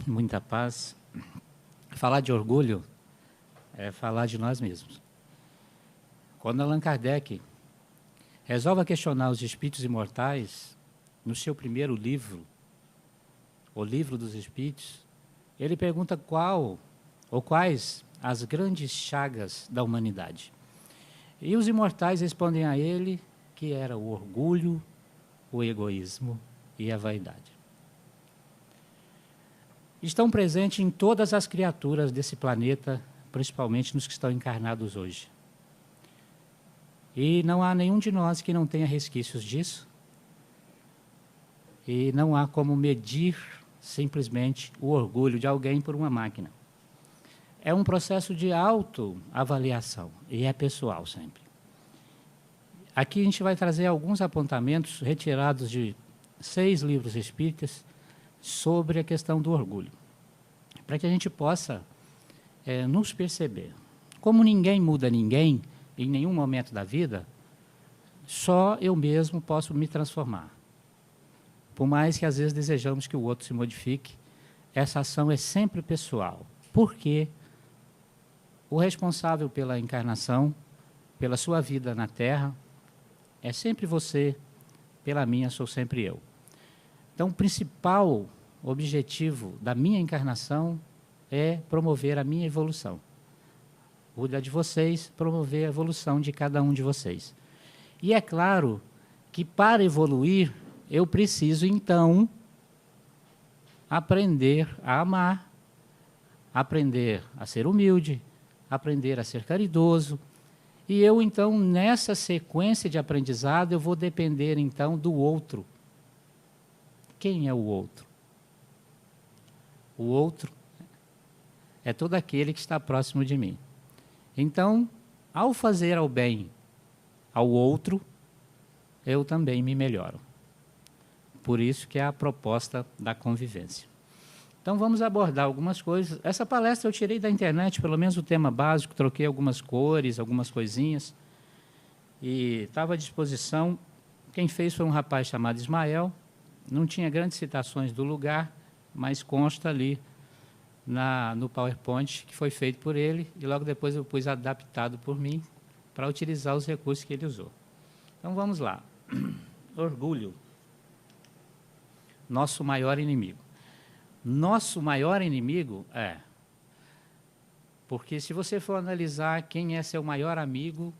muita paz. Falar de orgulho é falar de nós mesmos. Quando Allan Kardec resolve questionar os espíritos imortais, no seu primeiro livro, o Livro dos Espíritos, ele pergunta qual ou quais as grandes chagas da humanidade. E os imortais respondem a ele que era o orgulho, o egoísmo e a vaidade. Estão presentes em todas as criaturas desse planeta, principalmente nos que estão encarnados hoje. E não há nenhum de nós que não tenha resquícios disso. E não há como medir simplesmente o orgulho de alguém por uma máquina. É um processo de autoavaliação e é pessoal sempre. Aqui a gente vai trazer alguns apontamentos retirados de 6 livros espíritas sobre a questão do orgulho, para que a gente possa nos perceber. Como ninguém muda ninguém em nenhum momento da vida, só eu mesmo posso me transformar. Por mais que às vezes desejamos que o outro se modifique, essa ação é sempre pessoal. Porque o responsável pela encarnação, pela sua vida na Terra, é sempre você, pela minha sou sempre eu. Então, o principal objetivo da minha encarnação é promover a minha evolução. O de vocês, promover a evolução de cada um de vocês. E é claro que para evoluir, eu preciso, então, aprender a amar, aprender a ser humilde, aprender a ser caridoso. E eu, então, nessa sequência de aprendizado, eu vou depender, então, do outro. Quem é o outro? O outro é todo aquele que está próximo de mim. Então, ao fazer o bem ao outro, eu também me melhoro. Por isso que é a proposta da convivência. Então, vamos abordar algumas coisas. Essa palestra eu tirei da internet, pelo menos o tema básico, troquei algumas cores, algumas coisinhas, e estava à disposição. Quem fez foi um rapaz chamado Ismael, não tinha grandes citações do lugar, mas consta ali no PowerPoint, que foi feito por ele, e logo depois eu pus adaptado por mim, para utilizar os recursos que ele usou. Então, vamos lá. Orgulho. Nosso maior inimigo. Nosso maior inimigo porque se você for analisar quem é seu maior amigo,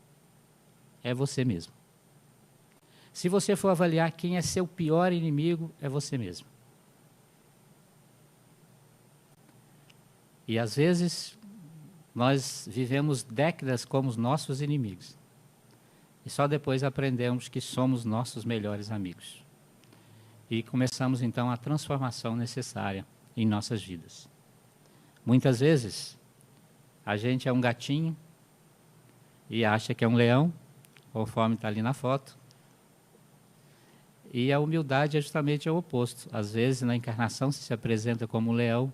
é você mesmo. Se você for avaliar quem é seu pior inimigo, é você mesmo. E às vezes nós vivemos décadas como os nossos inimigos. E só depois aprendemos que somos nossos melhores amigos. E começamos então a transformação necessária em nossas vidas. Muitas vezes, a gente é um gatinho e acha que é um leão, conforme está ali na foto. E a humildade é justamente o oposto. Às vezes, na encarnação, se apresenta como um leão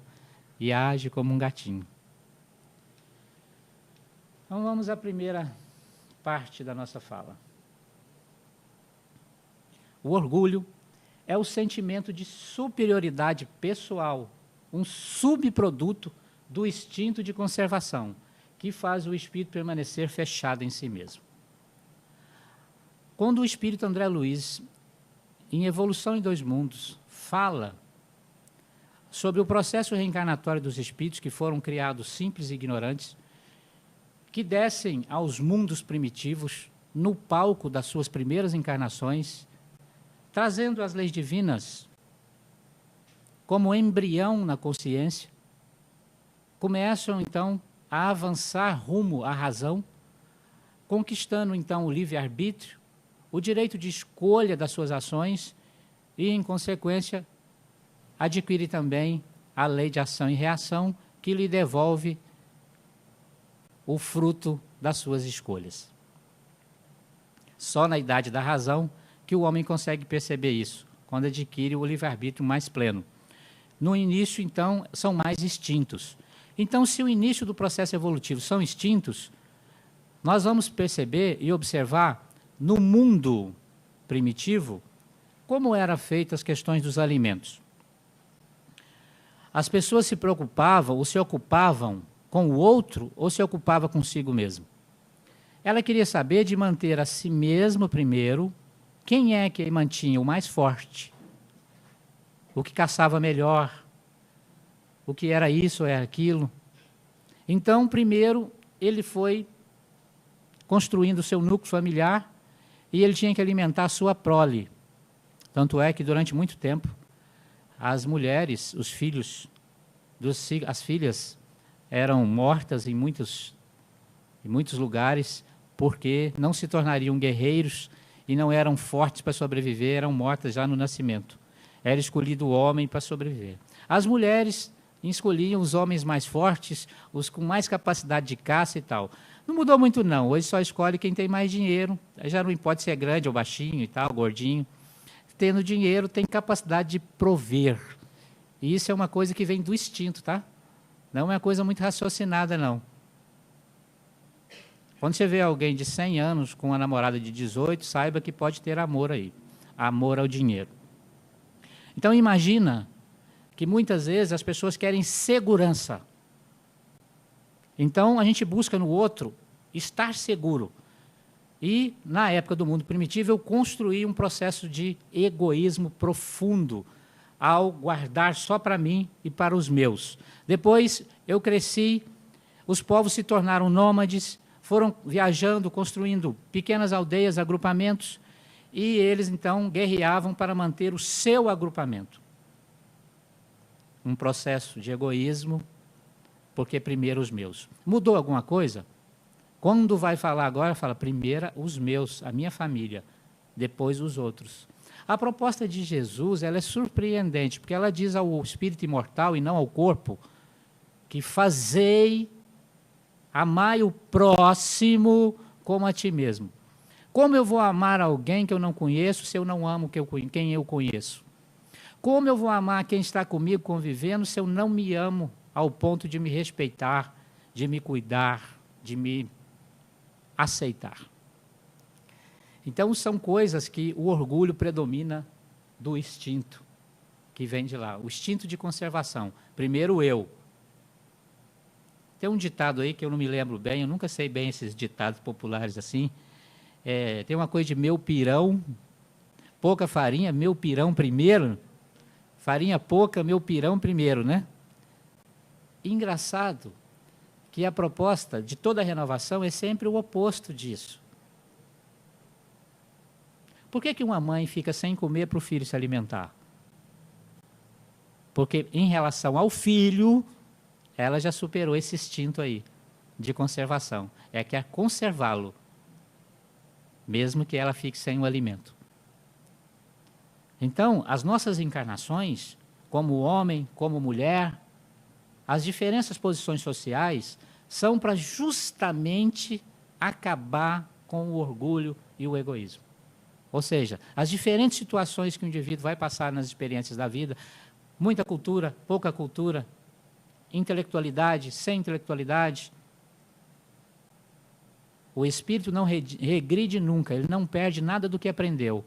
e age como um gatinho. Então, vamos à primeira parte da nossa fala. O orgulho é o sentimento de superioridade pessoal, um subproduto do instinto de conservação, que faz o espírito permanecer fechado em si mesmo. Quando o espírito André Luiz, em Evolução em Dois Mundos, fala sobre o processo reencarnatório dos espíritos que foram criados simples e ignorantes, que descem aos mundos primitivos, no palco das suas primeiras encarnações, trazendo as leis divinas como embrião na consciência, começam então a avançar rumo à razão, conquistando então o livre-arbítrio, o direito de escolha das suas ações e, em consequência, adquire também a lei de ação e reação, que lhe devolve o fruto das suas escolhas. Só na idade da razão que o homem consegue perceber isso, quando adquire o livre-arbítrio mais pleno. No início, então, são mais instintos. Então, se o início do processo evolutivo são instintos, nós vamos perceber e observar no mundo primitivo como eram feitas as questões dos alimentos. As pessoas se preocupavam ou se ocupavam com o outro ou se ocupavam consigo mesmo. Ela queria saber de manter a si mesma primeiro. Quem é que mantinha o mais forte? O que caçava melhor? O que era isso ou era aquilo? Então, primeiro, ele foi construindo o seu núcleo familiar e ele tinha que alimentar a sua prole. Tanto é que, durante muito tempo, as mulheres, os filhos, as filhas eram mortas em muitos lugares porque não se tornariam guerreiros e não eram fortes para sobreviver, eram mortas já no nascimento. Era escolhido o homem para sobreviver. As mulheres escolhiam os homens mais fortes, os com mais capacidade de caça e tal. Não mudou muito não, hoje só escolhe quem tem mais dinheiro, já não importa se é grande ou baixinho e tal, gordinho. Tendo dinheiro, tem capacidade de prover. E isso é uma coisa que vem do instinto, tá? Não é uma coisa muito raciocinada, não. Quando você vê alguém de 100 anos com uma namorada de 18, saiba que pode ter amor aí. Amor ao dinheiro. Então, imagina que muitas vezes as pessoas querem segurança. Então, a gente busca no outro estar seguro. E, na época do mundo primitivo, eu construí um processo de egoísmo profundo, ao guardar só para mim e para os meus. Depois, eu cresci, os povos se tornaram nômades, foram viajando, construindo pequenas aldeias, agrupamentos, e eles, então, guerreavam para manter o seu agrupamento. Um processo de egoísmo, porque primeiro os meus. Mudou alguma coisa? Quando vai falar agora, fala primeiro os meus, a minha família, depois os outros. A proposta de Jesus, ela é surpreendente, porque ela diz ao espírito imortal e não ao corpo, que amai o próximo como a ti mesmo. Como eu vou amar alguém que eu não conheço se eu não amo quem eu conheço? Como eu vou amar quem está comigo convivendo se eu não me amo ao ponto de me respeitar, de me cuidar, de me aceitar? Então, são coisas que o orgulho predomina do instinto, que vem de lá. O instinto de conservação. Primeiro eu. Tem um ditado aí que eu não me lembro bem, eu nunca sei bem esses ditados populares assim. Tem uma coisa de meu pirão, pouca farinha, meu pirão primeiro. Farinha pouca, meu pirão primeiro, né? Engraçado que a proposta de toda a renovação é sempre o oposto disso. Por que uma mãe fica sem comer para o filho se alimentar? Porque, em relação ao filho, ela já superou esse instinto aí de conservação. Quer conservá-lo, mesmo que ela fique sem o alimento. Então, as nossas encarnações, como homem, como mulher, as diferentes posições sociais são para justamente acabar com o orgulho e o egoísmo. Ou seja, as diferentes situações que o indivíduo vai passar nas experiências da vida, muita cultura, pouca cultura, intelectualidade, sem intelectualidade, o espírito não regride nunca, ele não perde nada do que aprendeu.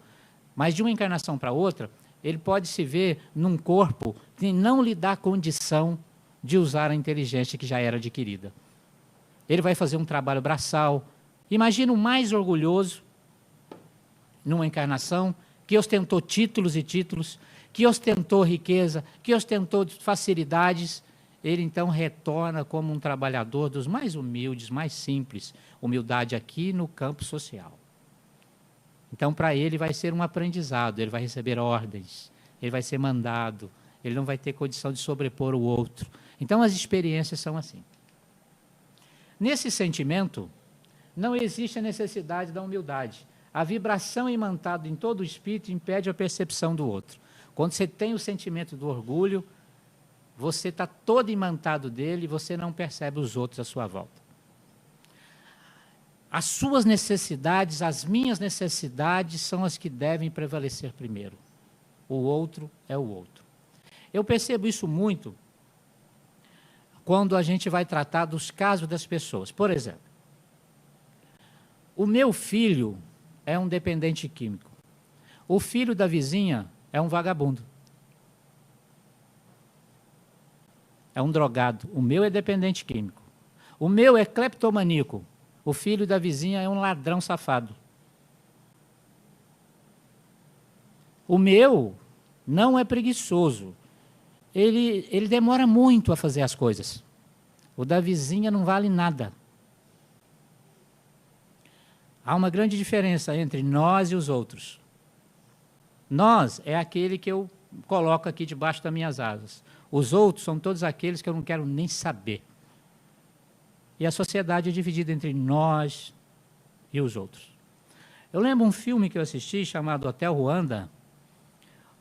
Mas de uma encarnação para outra, ele pode se ver num corpo que não lhe dá condição de usar a inteligência que já era adquirida. Ele vai fazer um trabalho braçal. Imagina o mais orgulhoso numa encarnação que ostentou títulos e títulos, que ostentou riqueza, que ostentou facilidades. Ele então retorna como um trabalhador dos mais humildes, mais simples. Humildade aqui no campo social. Então, para ele vai ser um aprendizado, ele vai receber ordens, ele vai ser mandado, ele não vai ter condição de sobrepor o outro. Então, as experiências são assim. Nesse sentimento, não existe a necessidade da humildade. A vibração imantada em todo o espírito impede a percepção do outro. Quando você tem o sentimento do orgulho, você está todo imantado dele e você não percebe os outros à sua volta. As suas necessidades, as minhas necessidades são as que devem prevalecer primeiro. O outro é o outro. Eu percebo isso muito quando a gente vai tratar dos casos das pessoas. Por exemplo, o meu filho é um dependente químico. O filho da vizinha é um vagabundo. é um drogado. O meu é dependente químico. O meu é cleptomaníaco. O filho da vizinha é um ladrão safado. O meu não é preguiçoso. Ele demora muito a fazer as coisas. O da vizinha não vale nada. Há uma grande diferença entre nós e os outros. Nós é aquele que eu coloco aqui debaixo das minhas asas. Os outros são todos aqueles que eu não quero nem saber. E a sociedade é dividida entre nós e os outros. Eu lembro um filme que eu assisti chamado Hotel Ruanda,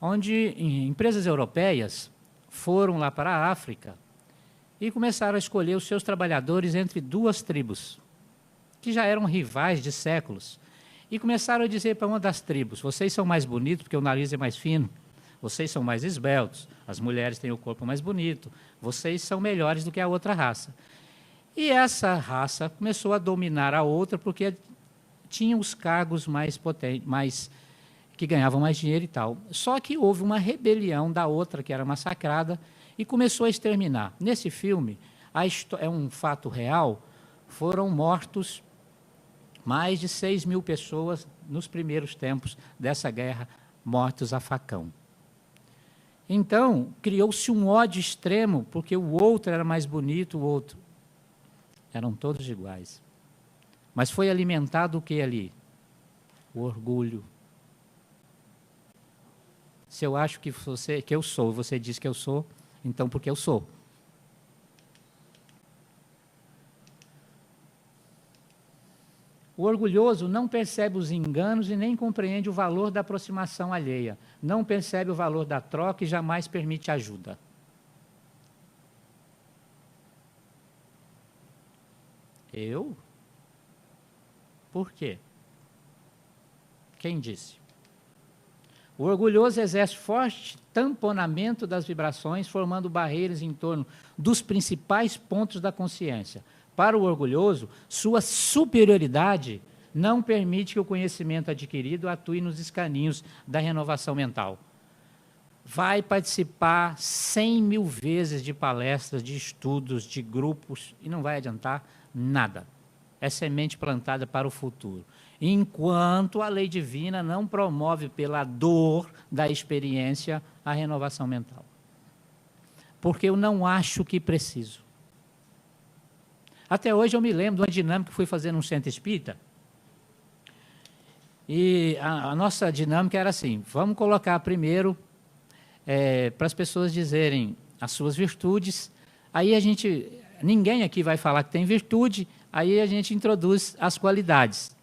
onde empresas europeias foram lá para a África e começaram a escolher os seus trabalhadores entre duas tribos, que já eram rivais de séculos. E começaram a dizer para uma das tribos: vocês são mais bonitos porque o nariz é mais fino, vocês são mais esbeltos, as mulheres têm o corpo mais bonito, vocês são melhores do que a outra raça. E essa raça começou a dominar a outra porque tinha os cargos mais potentes, que ganhavam mais dinheiro e tal. Só que houve uma rebelião da outra, que era massacrada, e começou a exterminar. Nesse filme, é um fato real, foram mortos mais de 6.000 pessoas nos primeiros tempos dessa guerra, mortos a facão. Então, criou-se um ódio extremo, porque o outro era mais bonito, o outro. Eram todos iguais. Mas foi alimentado o que ali? O orgulho. Se eu acho que eu sou, você diz que eu sou, então porque eu sou. O orgulhoso não percebe os enganos e nem compreende o valor da aproximação alheia. Não percebe o valor da troca e jamais permite ajuda. Eu? Por quê? Quem disse? O orgulhoso exerce forte tamponamento das vibrações, formando barreiras em torno dos principais pontos da consciência. Para o orgulhoso, sua superioridade não permite que o conhecimento adquirido atue nos escaninhos da renovação mental. Vai participar 100.000 vezes de palestras, de estudos, de grupos, e não vai adiantar nada. É semente plantada para o futuro. Enquanto a lei divina não promove pela dor da experiência a renovação mental. Porque eu não acho que preciso. Até hoje eu me lembro de uma dinâmica que fui fazer num centro espírita. E a nossa dinâmica era assim: vamos colocar primeiro para as pessoas dizerem as suas virtudes. Aí ninguém aqui vai falar que tem virtude, aí a gente introduz as qualidades.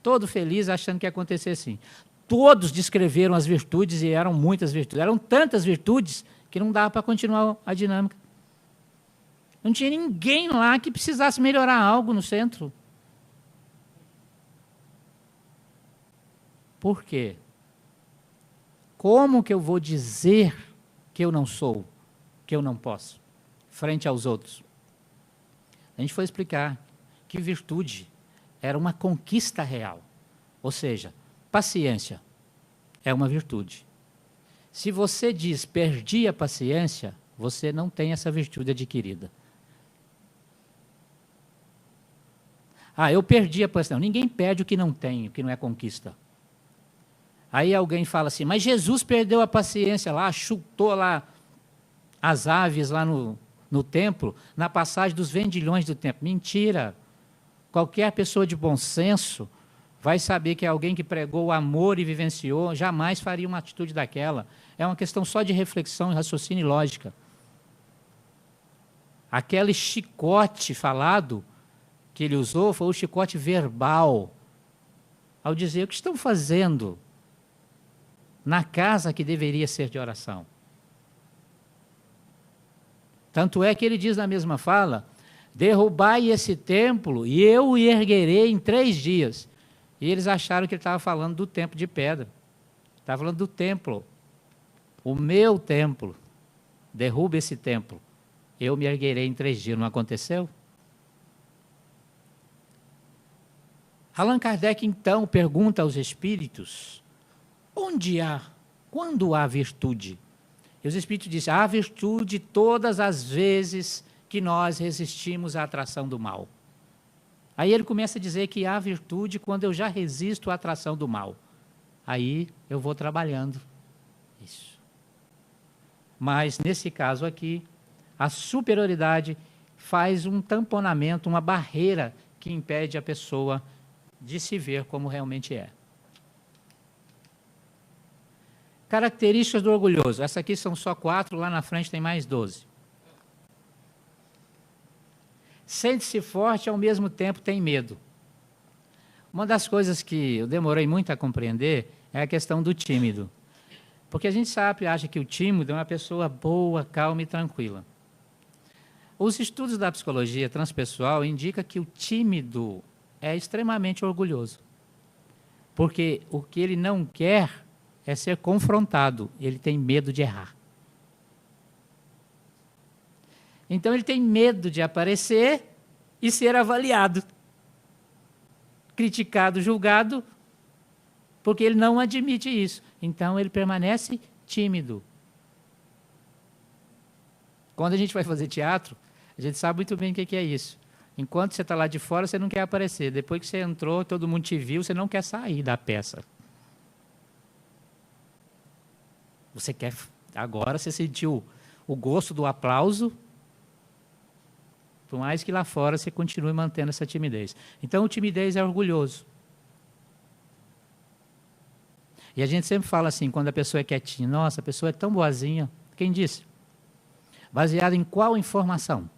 Todo feliz achando que ia acontecer assim. Todos descreveram as virtudes e eram muitas virtudes. Eram tantas virtudes que não dava para continuar a dinâmica. Não tinha ninguém lá que precisasse melhorar algo no centro. Por quê? Como que eu vou dizer que eu não sou, que eu não posso, frente aos outros? A gente foi explicar que virtude era uma conquista real. Ou seja, paciência é uma virtude. Se você diz perdi a paciência, você não tem essa virtude adquirida. Eu perdi a paciência. Não, ninguém perde o que não tem, o que não é conquista. Aí alguém fala assim, mas Jesus perdeu a paciência lá, chutou lá as aves lá no templo, na passagem dos vendilhões do templo. Mentira! Qualquer pessoa de bom senso vai saber que alguém que pregou o amor e vivenciou jamais faria uma atitude daquela. É uma questão só de reflexão, raciocínio e lógica. Aquele chicote falado que ele usou foi o chicote verbal, ao dizer o que estão fazendo na casa que deveria ser de oração. Tanto é que ele diz na mesma fala, derrubai esse templo e eu o erguerei em 3 dias. E eles acharam que ele estava falando do templo de pedra. Estava falando do templo. O meu templo. Derruba esse templo. Eu me erguerei em 3 dias. Não aconteceu? Allan Kardec, então, pergunta aos espíritos, quando há virtude? E os Espíritos dizem, há virtude todas as vezes que nós resistimos à atração do mal. Aí ele começa a dizer que há virtude quando eu já resisto à atração do mal. Aí eu vou trabalhando isso. Mas, nesse caso aqui, a superioridade faz um tamponamento, uma barreira que impede a pessoa de se ver como realmente é. Características do orgulhoso. Essas aqui são só 4, lá na frente tem mais 12. Sente-se forte e ao mesmo tempo tem medo. Uma das coisas que eu demorei muito a compreender é a questão do tímido. Porque a gente sabe, acha que o tímido é uma pessoa boa, calma e tranquila. Os estudos da psicologia transpessoal indicam que o tímido é extremamente orgulhoso. Porque o que ele não quer é ser confrontado, ele tem medo de errar. Então ele tem medo de aparecer e ser avaliado, criticado, julgado, porque ele não admite isso. Então ele permanece tímido. Quando a gente vai fazer teatro, a gente sabe muito bem o que é isso. Enquanto você está lá de fora, você não quer aparecer. Depois que você entrou, todo mundo te viu, você não quer sair da peça. Você quer, agora você sentiu o gosto do aplauso, por mais que lá fora você continue mantendo essa timidez. Então, o timidez é orgulhoso. E a gente sempre fala assim, quando a pessoa é quietinha, nossa, a pessoa é tão boazinha. Quem disse? Baseado em qual informação?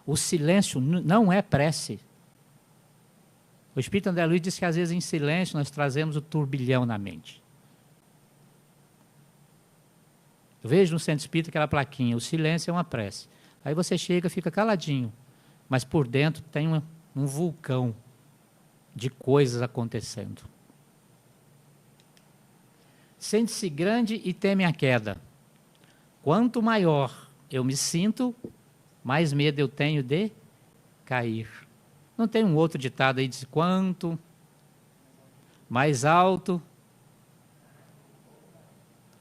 O silêncio não é prece. O Espírito André Luiz diz que às vezes em silêncio nós trazemos o turbilhão na mente. Eu vejo no Centro Espírita aquela plaquinha, o silêncio é uma prece. Aí você chega, fica caladinho, mas por dentro tem um vulcão de coisas acontecendo. Sente-se grande e teme a queda. Quanto maior eu me sinto, mais medo eu tenho de cair. Não tem um outro ditado aí, diz quanto mais alto,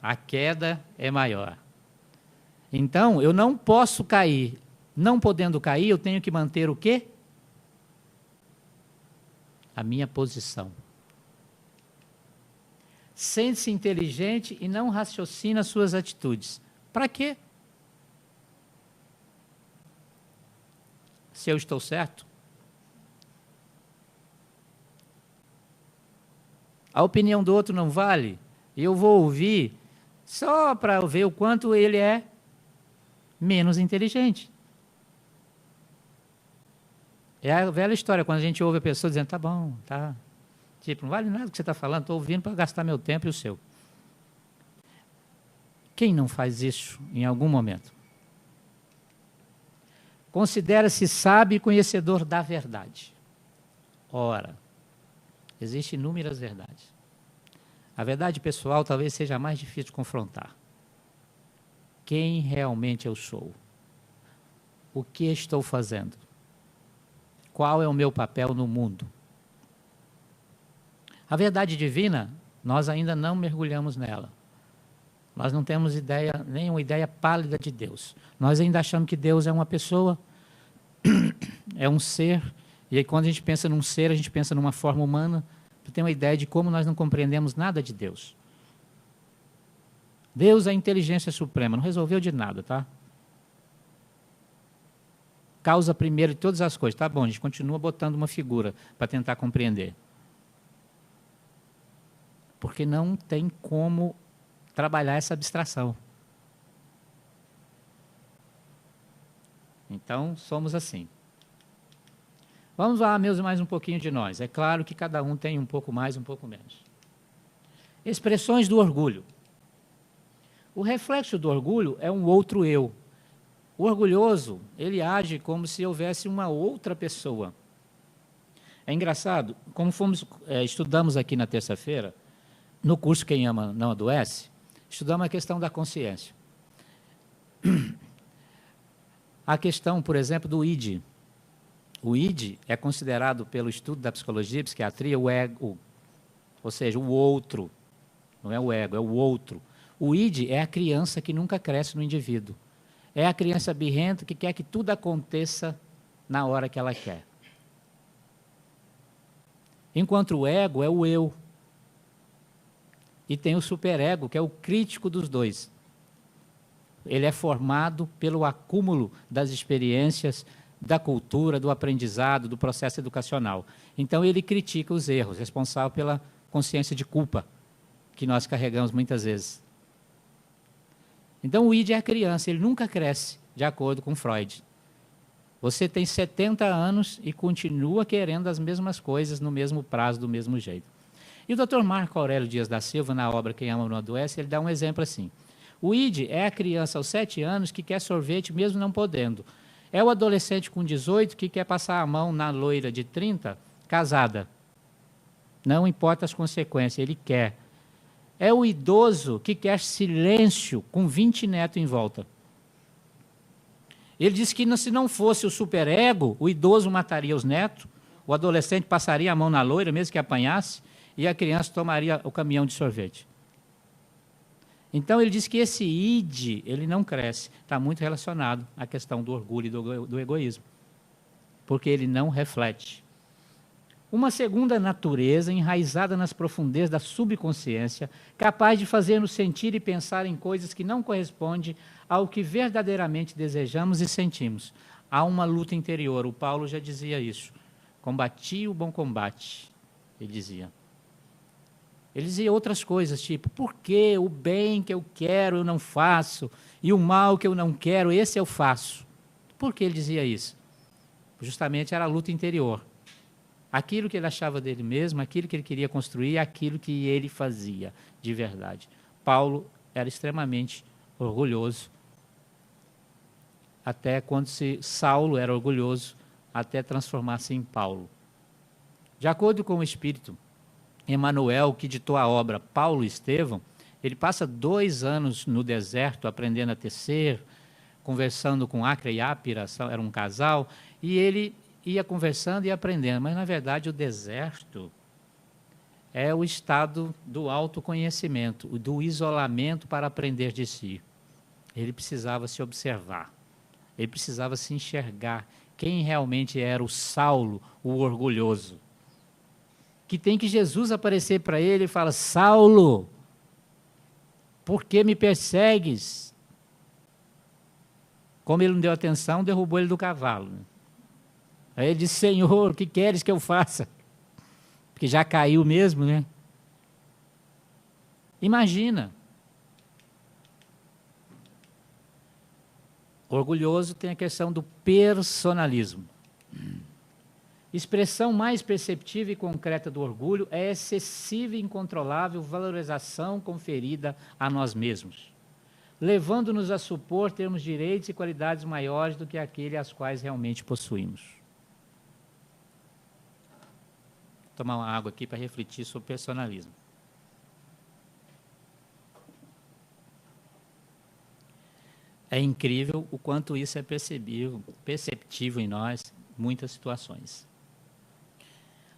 a queda é maior. Então, eu não posso cair. Não podendo cair, eu tenho que manter o quê? A minha posição. Sente-se inteligente e não raciocina suas atitudes. Para quê? Se eu estou certo? A opinião do outro não vale? Eu vou ouvir só para ver o quanto ele é menos inteligente. É a velha história, quando a gente ouve a pessoa dizendo, tá bom, tá. Tipo, não vale nada o que você está falando, estou ouvindo para gastar meu tempo e o seu. Quem não faz isso em algum momento? Considera-se sábio e conhecedor da verdade. Ora, existem inúmeras verdades. A verdade pessoal talvez seja a mais difícil de confrontar. Quem realmente eu sou? O que estou fazendo? Qual é o meu papel no mundo? A verdade divina, nós ainda não mergulhamos nela. Nós não temos ideia, nenhuma ideia pálida de Deus. Nós ainda achamos que Deus é uma pessoa, é um ser, e aí quando a gente pensa num ser, a gente pensa numa forma humana, para ter uma ideia de como nós não compreendemos nada de Deus. Deus é a inteligência suprema, não resolveu de nada, tá? Causa primeiro de todas as coisas. Tá bom, a gente continua botando uma figura para tentar compreender. Porque não tem como trabalhar essa abstração. Então, somos assim. Vamos lá, meus, mais um pouquinho de nós. É claro que cada um tem um pouco mais, um pouco menos. Expressões do orgulho. O reflexo do orgulho é um outro eu. O orgulhoso, ele age como se houvesse uma outra pessoa. É engraçado, como estudamos aqui na terça-feira, no curso Quem Ama Não Adoece, estudamos a questão da consciência. A questão, por exemplo, do id. O id é considerado, pelo estudo da psicologia e psiquiatria, o ego, ou seja, o outro. Não é o ego, é o outro. O id é a criança que nunca cresce no indivíduo. É a criança birrenta que quer que tudo aconteça na hora que ela quer. Enquanto o ego é o eu. E tem o superego, que é o crítico dos dois. Ele é formado pelo acúmulo das experiências, da cultura, do aprendizado, do processo educacional. Então, ele critica os erros, responsável pela consciência de culpa que nós carregamos muitas vezes. Então, o id é a criança, ele nunca cresce, de acordo com Freud. Você tem 70 anos e continua querendo as mesmas coisas no mesmo prazo, do mesmo jeito. E o Dr. Marco Aurélio Dias da Silva, na obra Quem Ama Não Adoece, ele dá um exemplo assim. O id é a criança aos 7 anos que quer sorvete mesmo não podendo. É o adolescente com 18 que quer passar a mão na loira de 30, casada. Não importa as consequências, ele quer. É o idoso que quer silêncio com 20 netos em volta. Ele disse que se não fosse o superego, o idoso mataria os netos, o adolescente passaria a mão na loira, mesmo que apanhasse, e a criança tomaria o caminhão de sorvete. Então, ele diz que esse id, ele não cresce. Está muito relacionado à questão do orgulho e do egoísmo. Porque ele não reflete. Uma segunda natureza, enraizada nas profundezas da subconsciência, capaz de fazer-nos sentir e pensar em coisas que não correspondem ao que verdadeiramente desejamos e sentimos. Há uma luta interior. O Paulo já dizia isso. Combati o bom combate, ele dizia. Ele dizia outras coisas, tipo, por que o bem que eu quero eu não faço, e o mal que eu não quero, esse eu faço? Por que ele dizia isso? Justamente era a luta interior. Aquilo que ele achava dele mesmo, aquilo que ele queria construir, aquilo que ele fazia de verdade. Paulo era extremamente orgulhoso, até quando Saulo era orgulhoso, até transformar-se em Paulo. De acordo com o Espírito, Emmanuel, que ditou a obra Paulo e Estevão, ele passa 2 anos no deserto aprendendo a tecer, conversando com Acre e Ápira, era um casal, e ele ia conversando e aprendendo. Mas, na verdade, o deserto é o estado do autoconhecimento, do isolamento para aprender de si. Ele precisava se observar, ele precisava se enxergar quem realmente era o Saulo, o orgulhoso. Que tem que Jesus aparecer para ele e fala, Saulo, por que me persegues? Como ele não deu atenção, derrubou ele do cavalo. Aí ele disse, Senhor, o que queres que eu faça? Porque já caiu mesmo, né? Imagina. Orgulhoso tem a questão do personalismo. Expressão mais perceptível e concreta do orgulho é a excessiva e incontrolável valorização conferida a nós mesmos, levando-nos a supor termos direitos e qualidades maiores do que aqueles às quais realmente possuímos. Vou tomar uma água aqui para refletir sobre personalismo. É incrível o quanto isso é perceptível em nós, em muitas situações.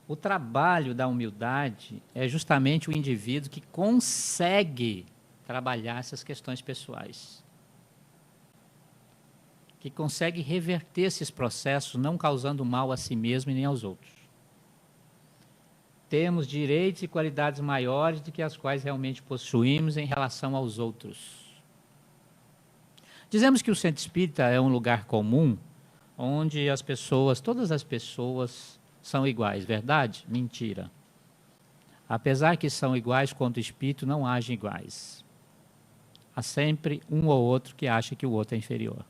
O trabalho da humildade é justamente o indivíduo que consegue trabalhar essas questões pessoais, que consegue reverter esses processos, não causando mal a si mesmo e nem aos outros. Temos direitos e qualidades maiores do que as quais realmente possuímos em relação aos outros. Dizemos que o centro espírita é um lugar comum, onde as pessoas, todas as pessoas são iguais, verdade? Mentira. Apesar que são iguais, quanto espírito, não agem iguais. Há sempre um ou outro que acha que o outro é inferior.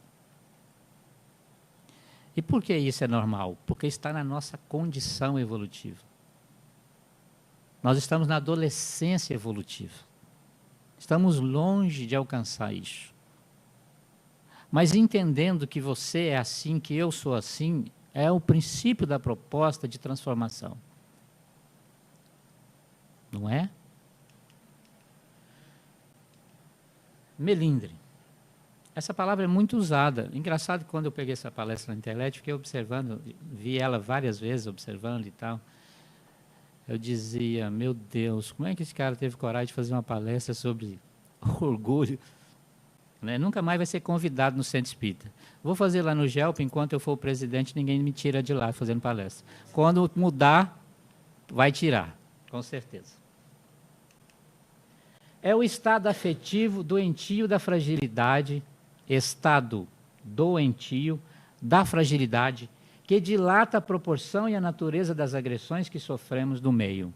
E por que isso é normal? Porque está na nossa condição evolutiva. Nós estamos na adolescência evolutiva. Estamos longe de alcançar isso. Mas entendendo que você é assim, que eu sou assim, é o princípio da proposta de transformação. Não é? Melindre. Essa palavra é muito usada. Engraçado que quando eu peguei essa palestra na internet, fiquei observando, vi ela várias vezes observando e tal. Eu dizia, meu Deus, como é que esse cara teve coragem de fazer uma palestra sobre orgulho, né? Nunca mais vai ser convidado no Centro Espírita. Vou fazer lá no GELP, enquanto eu for o presidente, ninguém me tira de lá fazendo palestra. Quando mudar, vai tirar, com certeza. É o estado afetivo doentio da fragilidade, estado doentio da fragilidade, que dilata a proporção e a natureza das agressões que sofremos no meio.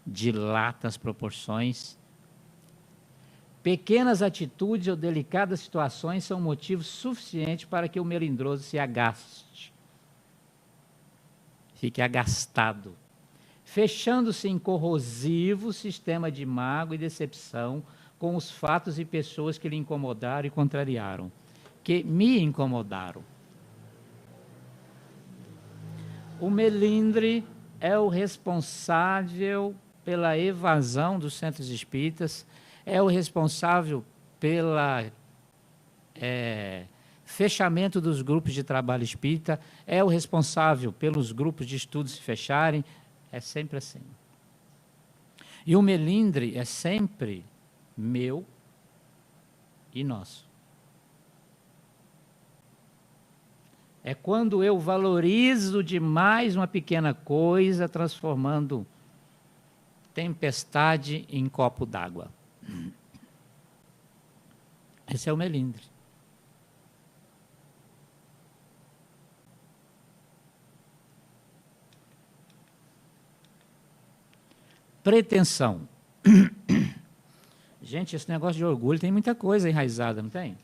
Dilata as proporções. Pequenas atitudes ou delicadas situações são motivos suficientes para que o melindroso se agaste. Fique agastado. Fechando-se em corrosivo sistema de mágoa e decepção com os fatos e pessoas que lhe incomodaram e contrariaram, que me incomodaram. O melindre é o responsável pela evasão dos centros espíritas, é o responsável pela fechamento dos grupos de trabalho espírita, é o responsável pelos grupos de estudos se fecharem, é sempre assim. E o melindre é sempre meu e nosso. É quando eu valorizo demais uma pequena coisa, transformando tempestade em copo d'água. Esse é o melindre. Pretensão. Gente, esse negócio de orgulho tem muita coisa enraizada, não tem?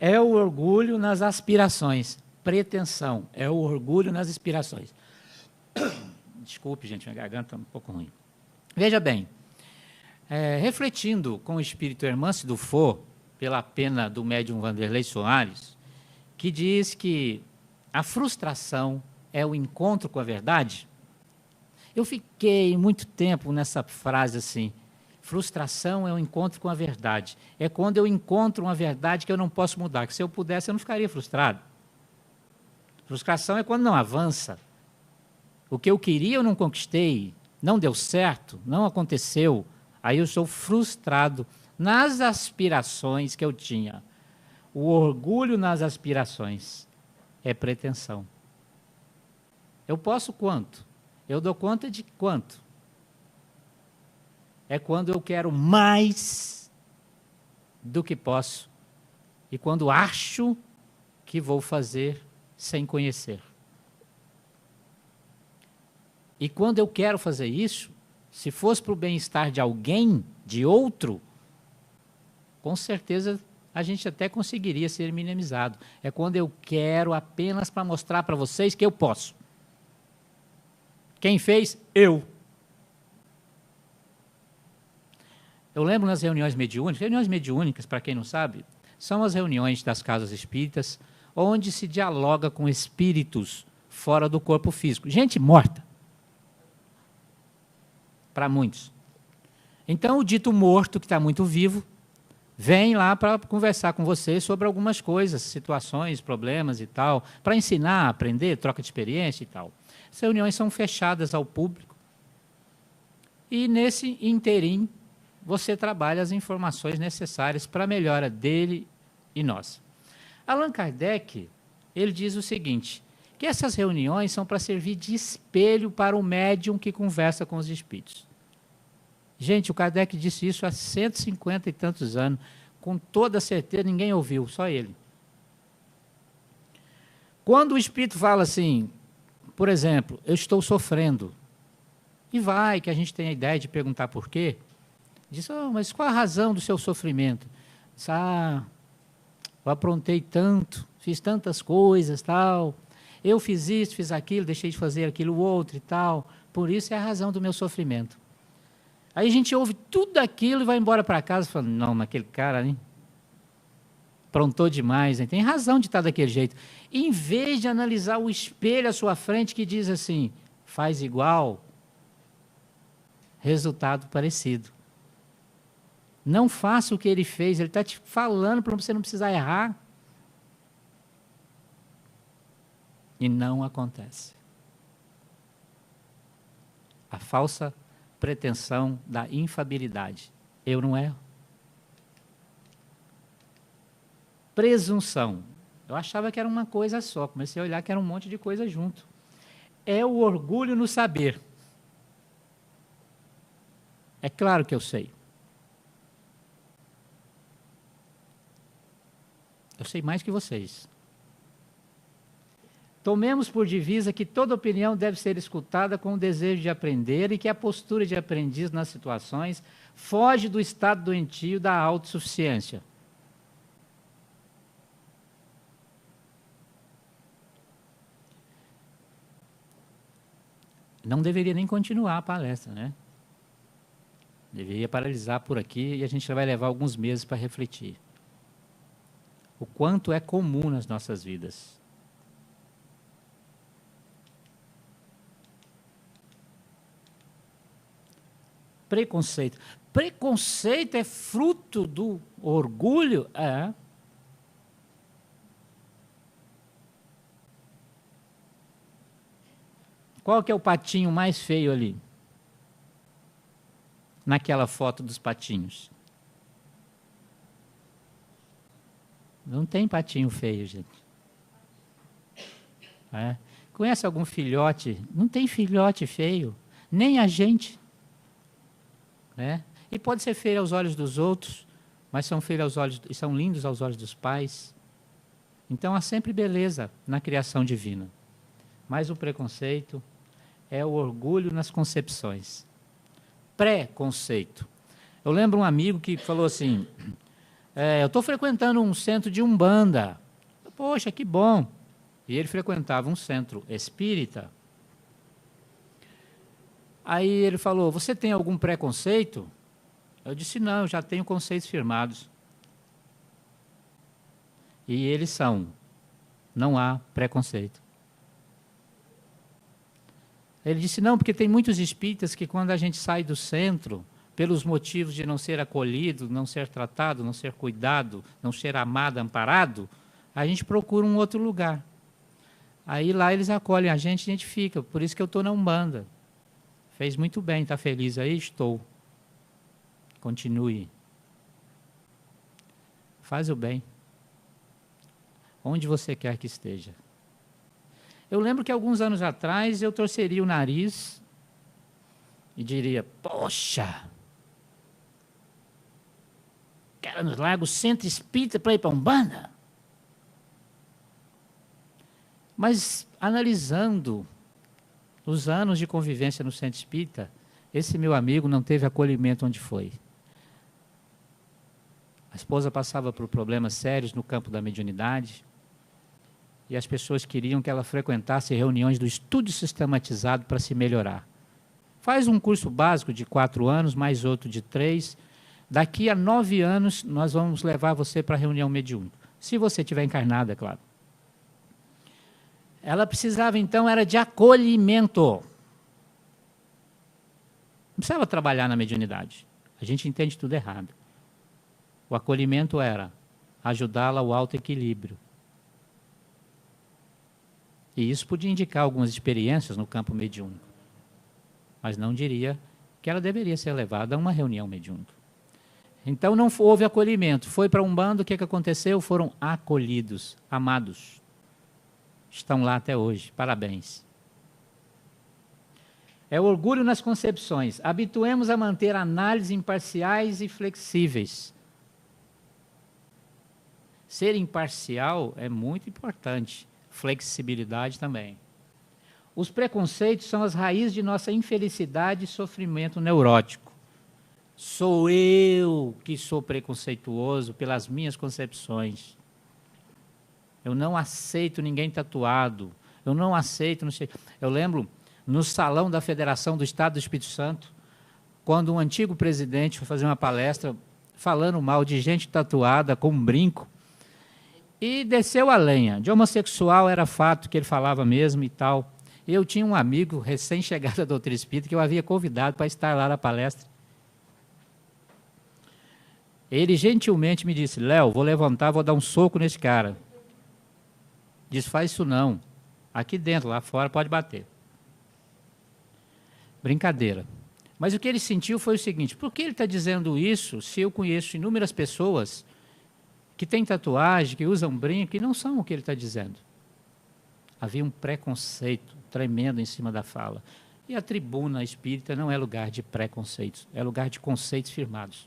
É o orgulho nas aspirações. Pretensão é o orgulho nas aspirações. Desculpe, gente, minha garganta está um pouco ruim. Veja bem, refletindo com o espírito Hermance Dufour, pela pena do médium Vanderlei Soares, que diz que a frustração é o encontro com a verdade. Eu fiquei muito tempo nessa frase assim, frustração é o encontro com a verdade. É quando eu encontro uma verdade que eu não posso mudar, que se eu pudesse eu não ficaria frustrado. Frustração é quando não avança. O que eu queria eu não conquistei, não deu certo, não aconteceu. Aí eu sou frustrado nas aspirações que eu tinha. O orgulho nas aspirações é pretensão. Eu posso quanto? Eu dou conta de quanto? É quando eu quero mais do que posso. E quando acho que vou fazer sem conhecer. E quando eu quero fazer isso, se fosse para o bem-estar de alguém, de outro, com certeza a gente até conseguiria ser minimizado. É quando eu quero apenas para mostrar para vocês que eu posso. Quem fez? Eu. Eu lembro nas reuniões mediúnicas, para quem não sabe, são as reuniões das casas espíritas, onde se dialoga com espíritos fora do corpo físico. Gente morta. Para muitos. Então, o dito morto, que está muito vivo, vem lá para conversar com você sobre algumas coisas, situações, problemas e tal, para ensinar, aprender, troca de experiência e tal. As reuniões são fechadas ao público e, nesse interim, você trabalha as informações necessárias para a melhora dele e nós. Allan Kardec, ele diz o seguinte, que essas reuniões são para servir de espelho para o médium que conversa com os espíritos. Gente, o Kardec disse isso há 150 e tantos anos, com toda certeza ninguém ouviu, só ele. Quando o espírito fala assim, por exemplo, eu estou sofrendo, e vai que a gente tem a ideia de perguntar por quê, diz, mas qual a razão do seu sofrimento? Diz, eu aprontei tanto, fiz tantas coisas, tal, eu fiz isso, fiz aquilo, deixei de fazer aquilo outro e tal, por isso é a razão do meu sofrimento. Aí a gente ouve tudo aquilo e vai embora para casa falando, não, mas aquele cara, hein? Aprontou demais, hein? Tem razão de estar daquele jeito. Em vez de analisar o espelho à sua frente que diz assim, faz igual, resultado parecido. Não faça o que ele fez, ele está te falando para você não precisar errar. E não acontece. A falsa pretensão da infabilidade. Eu não erro, Presunção. Eu achava que era uma coisa só, comecei a olhar que era um monte de coisa junto. É o orgulho no saber. É claro que eu sei. Eu sei mais que vocês. Tomemos por divisa que toda opinião deve ser escutada com o desejo de aprender e que a postura de aprendiz nas situações foge do estado doentio da autossuficiência. Não deveria nem continuar a palestra, né? Deveria paralisar por aqui e a gente vai levar alguns meses para refletir. O quanto é comum nas nossas vidas. Preconceito. Preconceito é fruto do orgulho? É. Qual que é o patinho mais feio ali? Naquela foto dos patinhos. Não tem patinho feio, gente. É. Conhece algum filhote? Não tem filhote feio. Nem a gente. É. E pode ser feio aos olhos dos outros, mas são feios aos olhos, são lindos aos olhos dos pais. Então há sempre beleza na criação divina. Mas o preconceito é o orgulho nas concepções. Preconceito. Eu lembro um amigo que falou assim, eu estou frequentando um centro de Umbanda. Poxa, que bom. E ele frequentava um centro espírita. Aí ele falou, você tem algum preconceito? Eu disse, não, eu já tenho conceitos firmados. E eles são, não há preconceito. Ele disse, não, porque tem muitos espíritas que quando a gente sai do centro, pelos motivos de não ser acolhido, não ser tratado, não ser cuidado, não ser amado, amparado, a gente procura um outro lugar. Aí lá eles acolhem a gente fica. Por isso que eu estou na Umbanda. Fez muito bem, está feliz aí? Estou. Continue. Faz o bem. Onde você quer que esteja. Eu lembro que alguns anos atrás eu torceria o nariz e diria, poxa, cara nos larga o centro espírita para ir para Umbanda. Mas analisando os anos de convivência no centro espírita, esse meu amigo não teve acolhimento onde foi. A esposa passava por problemas sérios no campo da mediunidade e as pessoas queriam que ela frequentasse reuniões do estudo sistematizado para se melhorar. Faz um curso básico de 4 anos, mais outro de 3. Daqui a 9 anos, nós vamos levar você para a reunião mediúnica. Se você estiver encarnada, é claro. Ela precisava, então, era de acolhimento. Não precisava trabalhar na mediunidade. A gente entende tudo errado. O acolhimento era ajudá-la ao alto equilíbrio. E isso podia indicar algumas experiências no campo mediúnico. Mas não diria que ela deveria ser levada a uma reunião mediúnica. Então não houve acolhimento. Foi para Umbanda, o que aconteceu? Foram acolhidos, amados. Estão lá até hoje. Parabéns. É o orgulho nas concepções. Habituemos a manter análises imparciais e flexíveis. Ser imparcial é muito importante. Flexibilidade também. Os preconceitos são as raízes de nossa infelicidade e sofrimento neurótico. Sou eu que sou preconceituoso pelas minhas concepções. Eu não aceito ninguém tatuado. Eu não aceito... Não sei. Eu lembro, no salão da Federação do Estado do Espírito Santo, quando um antigo presidente foi fazer uma palestra falando mal de gente tatuada com um brinco, e desceu a lenha. De homossexual era fato que ele falava mesmo e tal. Eu tinha um amigo recém-chegado à doutrina espírita que eu havia convidado para estar lá na palestra. Ele gentilmente me disse, Léo, vou levantar, vou dar um soco nesse cara. Disse, faz isso não. Aqui dentro, lá fora, pode bater. Brincadeira. Mas o que ele sentiu foi o seguinte, por que ele está dizendo isso se eu conheço inúmeras pessoas que têm tatuagem, que usam brinco, que não são o que ele está dizendo. Havia um preconceito tremendo em cima da fala. E a tribuna espírita não é lugar de preconceitos, é lugar de conceitos firmados.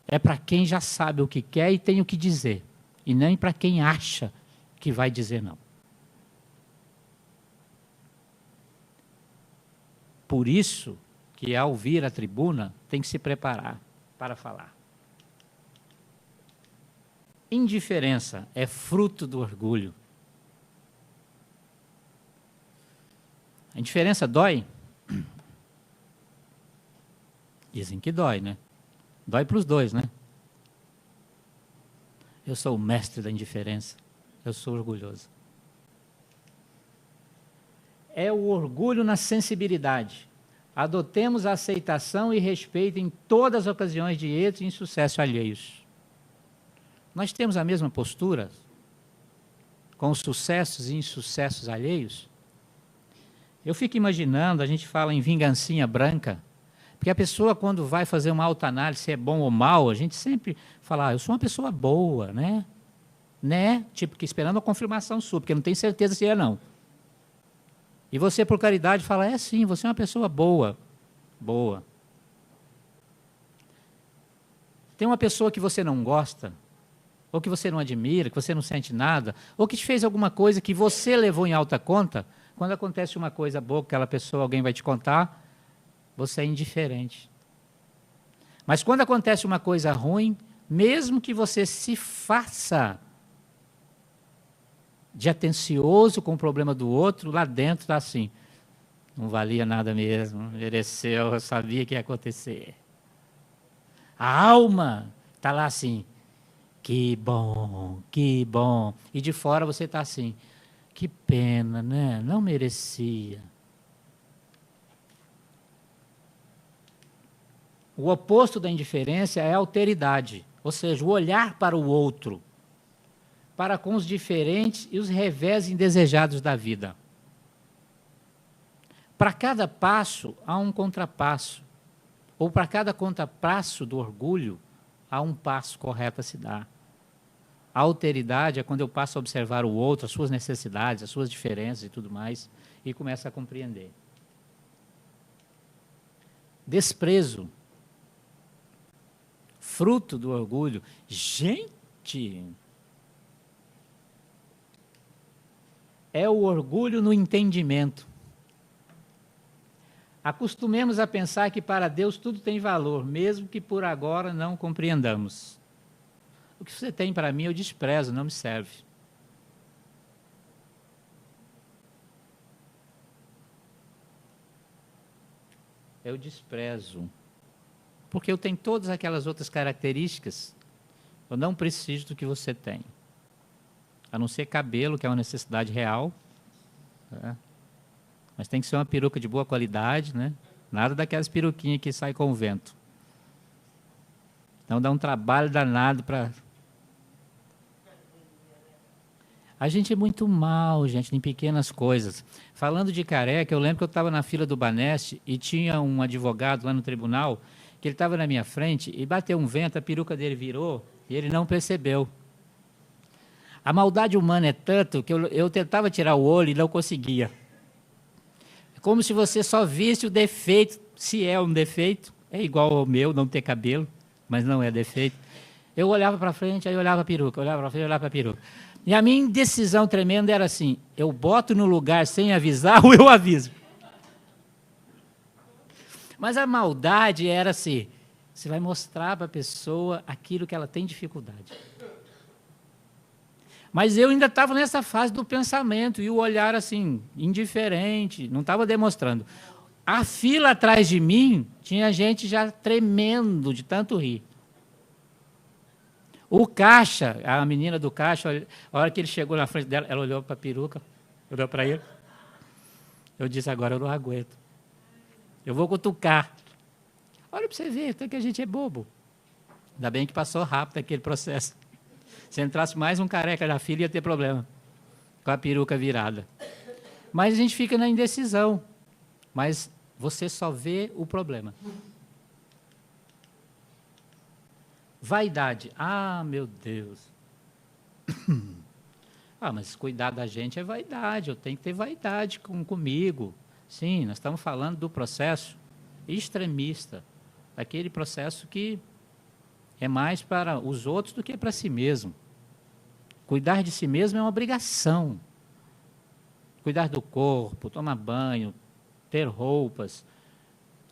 É para quem já sabe o que quer e tem o que dizer, e nem para quem acha que vai dizer não. Por isso que ao vir à tribuna tem que se preparar para falar. Indiferença é fruto do orgulho. A indiferença dói? Dizem que dói, né? Dói para os dois, né? Eu sou o mestre da indiferença. Eu sou orgulhoso. É o orgulho na sensibilidade. Adotemos a aceitação e respeito em todas as ocasiões de êxito e insucesso alheios. Nós temos a mesma postura com os sucessos e insucessos alheios? Eu fico imaginando, a gente fala em vingancinha branca, porque a pessoa quando vai fazer uma autoanálise, se é bom ou mal, a gente sempre fala, eu sou uma pessoa boa, né? Tipo, que esperando a confirmação sua, porque não tem certeza se é não. E você, por caridade, fala, é sim, você é uma pessoa boa. Boa. Tem uma pessoa que você não gosta, ou que você não admira, que você não sente nada, ou que te fez alguma coisa que você levou em alta conta. Quando acontece uma coisa boa, aquela pessoa, alguém vai te contar, você é indiferente. Mas quando acontece uma coisa ruim, mesmo que você se faça de atencioso com o problema do outro, lá dentro está assim, não valia nada mesmo, mereceu, eu sabia que ia acontecer. A alma está lá assim, que bom, que bom. E de fora você está assim, que pena, né? Não merecia. O oposto da indiferença é a alteridade, ou seja, o olhar para o outro, para com os diferentes e os revés indesejados da vida. Para cada passo há um contrapasso, ou para cada contrapasso do orgulho há um passo correto a se dar. A alteridade é quando eu passo a observar o outro, as suas necessidades, as suas diferenças e tudo mais, e começo a compreender. Desprezo, fruto do orgulho. Gente, é o orgulho no entendimento. Acostumemos a pensar que para Deus tudo tem valor, mesmo que por agora não compreendamos. O que você tem para mim eu desprezo, não me serve. Eu desprezo. Porque eu tenho todas aquelas outras características, eu não preciso do que você tem. A não ser cabelo, que é uma necessidade real. Né? Mas tem que ser uma peruca de boa qualidade, né? Nada daquelas peruquinhas que saem com o vento. Então dá um trabalho danado para... A gente é muito mal, gente, em pequenas coisas. Falando de careca, eu lembro que eu estava na fila do Baneste e tinha um advogado lá no tribunal, que ele estava na minha frente e bateu um vento, a peruca dele virou e ele não percebeu. A maldade humana é tanto que eu tentava tirar o olho e não conseguia. É como se você só visse o defeito, se é um defeito, é igual ao meu, não ter cabelo, mas não é defeito. Eu olhava para frente, aí olhava a peruca, olhava para frente, olhava para a peruca. E a minha indecisão tremenda era assim, eu boto no lugar sem avisar ou eu aviso. Mas a maldade era assim, você vai mostrar para a pessoa aquilo que ela tem dificuldade. Mas eu ainda estava nessa fase do pensamento e o olhar assim, indiferente, não estava demonstrando. A fila atrás de mim tinha gente já tremendo de tanto rir. O caixa, a menina do caixa, a hora que ele chegou na frente dela, ela olhou para a peruca, olhou para ele. Eu disse, agora eu não aguento. Eu vou cutucar. Olha para você ver, até que a gente é bobo. Ainda bem que passou rápido aquele processo. Se entrasse mais um careca na fila, ia ter problema. Com a peruca virada. Mas a gente fica na indecisão. Mas você só vê o problema. Vaidade. Ah, meu Deus. Ah, mas cuidar da gente é vaidade, eu tenho que ter vaidade comigo. Sim, nós estamos falando do processo extremista, daquele processo que é mais para os outros do que para si mesmo. Cuidar de si mesmo é uma obrigação. Cuidar do corpo, tomar banho, ter roupas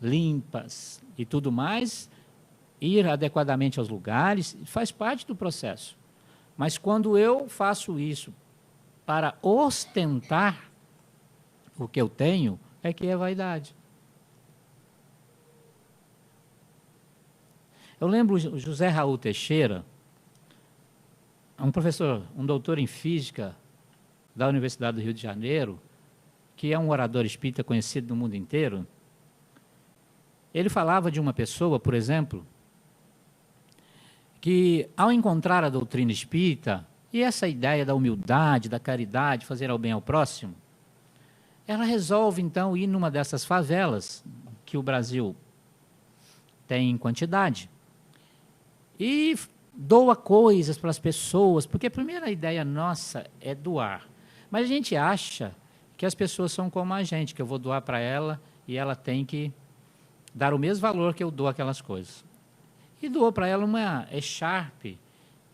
limpas e tudo mais, ir adequadamente aos lugares, faz parte do processo. Mas quando eu faço isso para ostentar o que eu tenho, é que é vaidade. Eu lembro o José Raul Teixeira, um professor, um doutor em física da Universidade do Rio de Janeiro, que é um orador espírita conhecido no mundo inteiro. Ele falava de uma pessoa, por exemplo, que ao encontrar a doutrina espírita e essa ideia da humildade, da caridade, fazer ao bem ao próximo, ela resolve então ir numa dessas favelas que o Brasil tem em quantidade e doa coisas para as pessoas, porque a primeira ideia nossa é doar. Mas a gente acha que as pessoas são como a gente, que eu vou doar para ela e ela tem que dar o mesmo valor que eu dou aquelas coisas. E doou para ela uma echarpe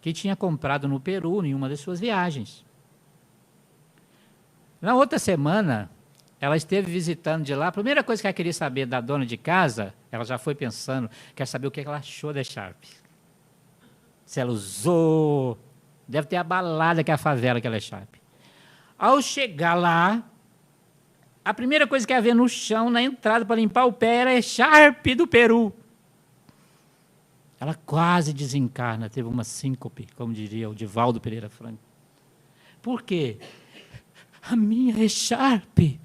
que tinha comprado no Peru em uma das suas viagens. Na outra semana, ela esteve visitando de lá. A primeira coisa que ela queria saber da dona de casa, ela já foi pensando, quer saber o que ela achou da echarpe. Se ela usou, deve ter abalado aquela favela, aquela echarpe. Ao chegar lá, a primeira coisa que ela vê no chão, na entrada, para limpar o pé, era a echarpe do Peru. Ela quase desencarna, teve uma síncope, como diria o Divaldo Pereira Franco. Por quê? A minha echarpe,